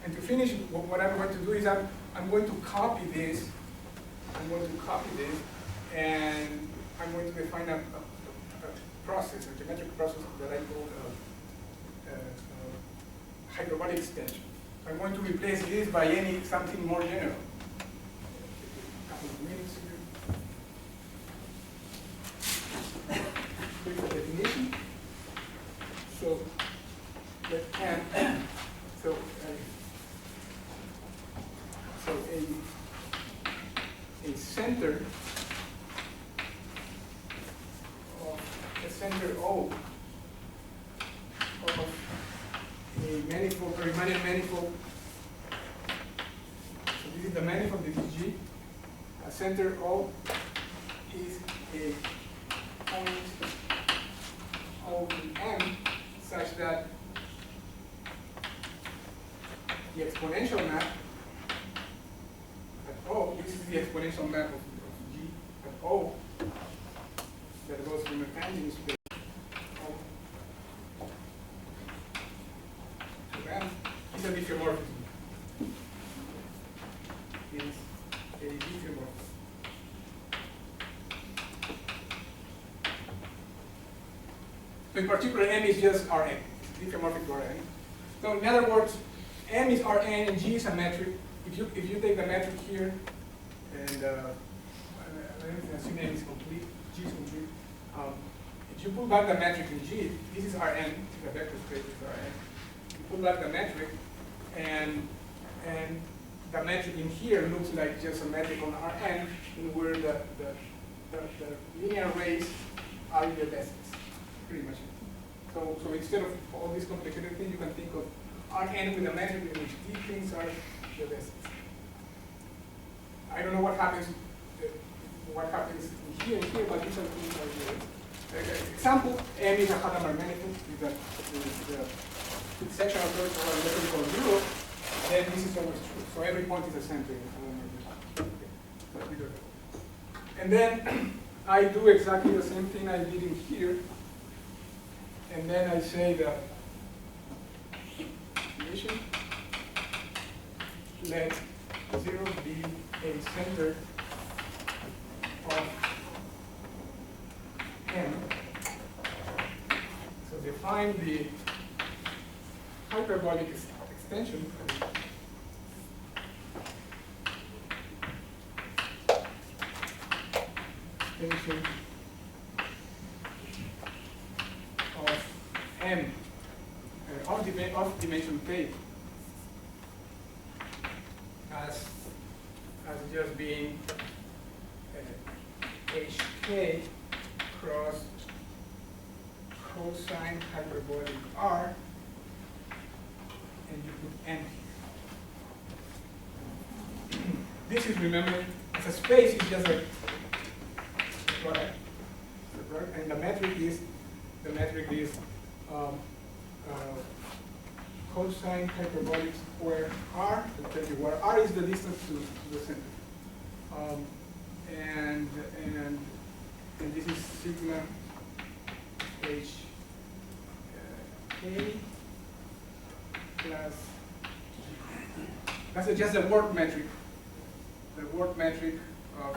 B: And to finish, what I'm going to do is I'm going to copy this. And I'm going to define a process, a geometric process that I call hyperbolic extension. I'm going to replace this by something more general. A couple of minutes here. with the definition. So that can so a center of a center O of a manifold, a Riemannian manifold. So this is the manifold, this is G. A center O is a point O in M such that the exponential map at O, this is the exponential map of G at O that goes from a tangent space O to M is a diffeomorphism. Is a diffeomorphism. So in particular, M is just Rn. It's diffeomorphic to Rn. So in other words, M is Rn and G is a metric. If you take the metric here, and assume M is complete, G is complete. If you pull back the metric in G, this is Rn, the vector space is Rn. You pull back the metric, and the metric in here looks like just a metric on Rn, in where the linear arrays are iridescence, pretty much. So instead of all these complicated things, you can think of Rn with a metric in which these things are iridescence. I don't know what happens in here and here, but these are things are here. Example, M is a Hadamard manifold with the sectional curve for a level called 0, then this is always true. So every point is a center in Hadamard manifold. And then I do exactly the same thing I did in here. And then I say that let 0 be a center of M. So define the hyperbolic extension of M of dimension K as just being HK cross cosine hyperbolic R, and you put N. This is, remember, as a space is just a product, and the metric is cosine hyperbolic square R. I'll tell you where R is the distance to the center. And this is sigma H K plus G. That's just the work metric. The work metric of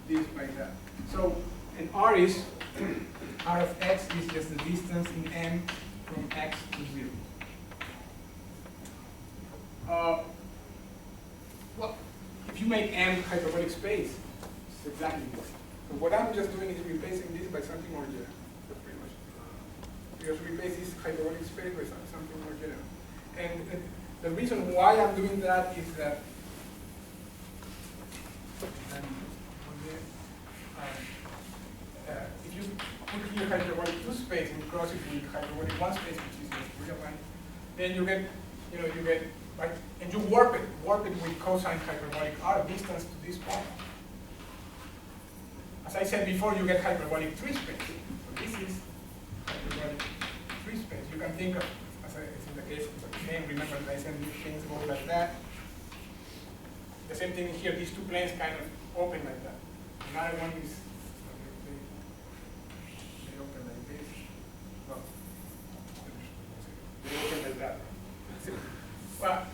B: this by that. So, and R is R of X is just the distance in M from X to 0. Well, if you make M hyperbolic space, it's exactly this. So what I'm just doing is replacing this by something more general. That's pretty much it. Just replace this hyperbolic space by something more general. And the reason why I'm doing that is that if you put here hyperbolic 2 space and cross it with hyperbolic 1 space, which is the real one, then you get, right, and you warp it with cosine hyperbolic R distance to this point. As I said before, you get hyperbolic 3 space. So this is hyperbolic 3 space. You can think of, as in the case of the plane, remember that I said these things go like that. The same thing here, these two planes kind of open like that. Another one is, they open like this. No, they open like that. Well,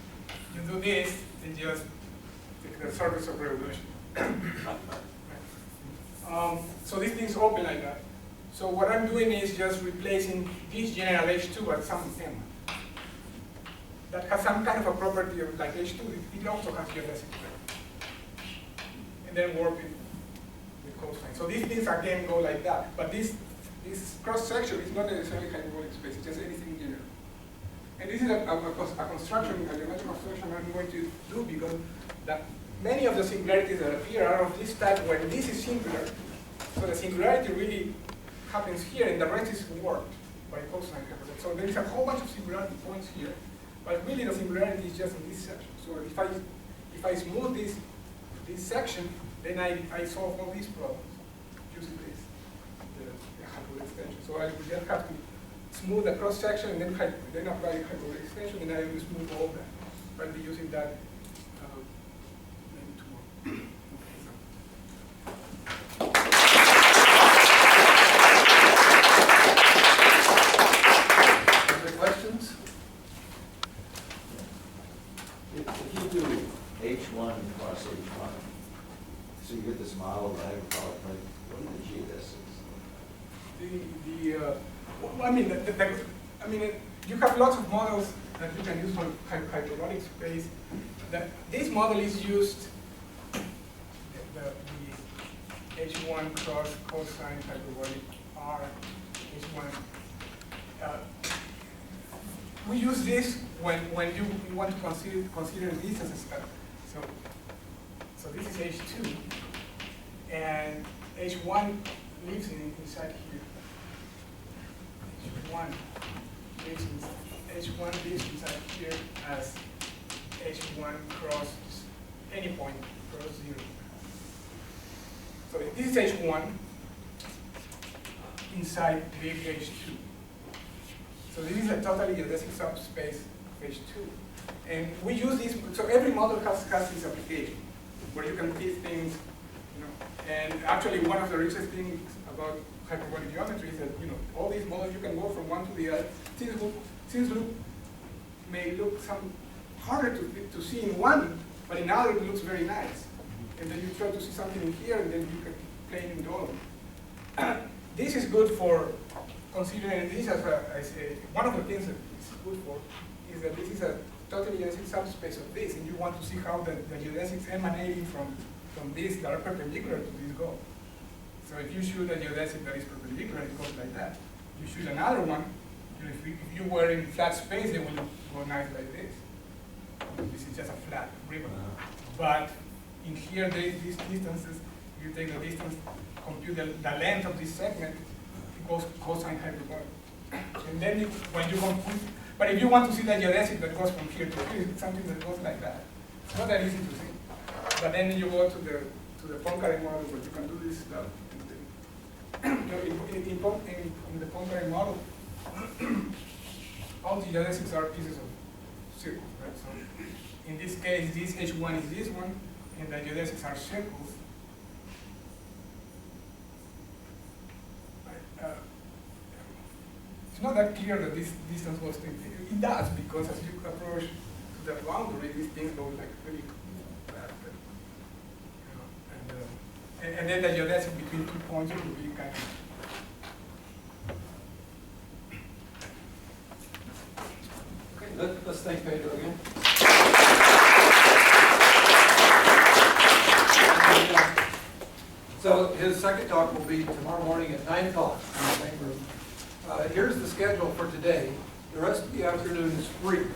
B: you do this, and just take the surface of revolution. So these things open like that. So what I'm doing is just replacing this general H2 at some M. That has some kind of a property of like H2, it also has geodesic. And then warp it with cosine. So these things again go like that. But this this cross section is not necessarily hyperbolic space, it's just anything general. And this is a construction, a geometric construction I'm going to do because many of the singularities that appear are of this type when this is singular. So the singularity really happens here and the rest is warped by cosine hyperbolic. So there is a whole bunch of singularity points here, but really the singularity is just in this section. So if I smooth this section, then I solve all these problems using this, the hyperbolic extension. So I would just have to smooth the cross section and then apply the hyperbolic extension, and I will smooth all that. I'll be using that maybe tomorrow.
A: Other questions?
F: If you do H1 cross H1, so you get this model of the hyperbolic, what are the geodesics?
B: I mean, you have lots of models that you can use for hyperbolic space. This model is used, the H1 cross cosine hyperbolic R H1. We use this when you want to consider this as a step. So this is H2, and H1 lives inside here. H1 lives inside here as H1 cross any point cross 0. So this is H1 inside big H2. So this is a totally geodesic subspace of H2. And we use this, so every model has this application where you can fit things, and actually one of the richest things about hyperbolic geometry is that, all these models, you can go from one to the other. Things may look some harder to see in one, but in other it looks very nice. And then you try to see something in here, and then you can play in all of them. This is good for considering this as one of the things that it's good for is that this is a totally geodesic subspace of this, and you want to see how the geodesics emanating from this that are perpendicular to this go. So if you shoot a geodesic that is perpendicular, it goes like that. You shoot another one, if you were in flat space, they will go nice like this. This is just a flat ribbon. But in here, these distances, you take the distance, compute the length of this segment, it goes cosine hyperbolic. And then when you compute, but if you want to see the geodesic that goes from here to here, it's something that goes like that. It's not that easy to see. But then you go to the Poincaré model where you can do this stuff. In the Poincaré model, all the geodesics are pieces of circles, right? So in this case, this H1 is this one, and the geodesics are circles. It's not that clear that this distance goes to infinity. It does, because as you approach to the boundary, these things go like really fast. And then the geodesic between 2 points will be kind of.
A: Okay, let's thank Pedro again. So his second talk will be tomorrow morning at 9 o'clock in the same room. Here's the schedule for today. The rest of the afternoon is free.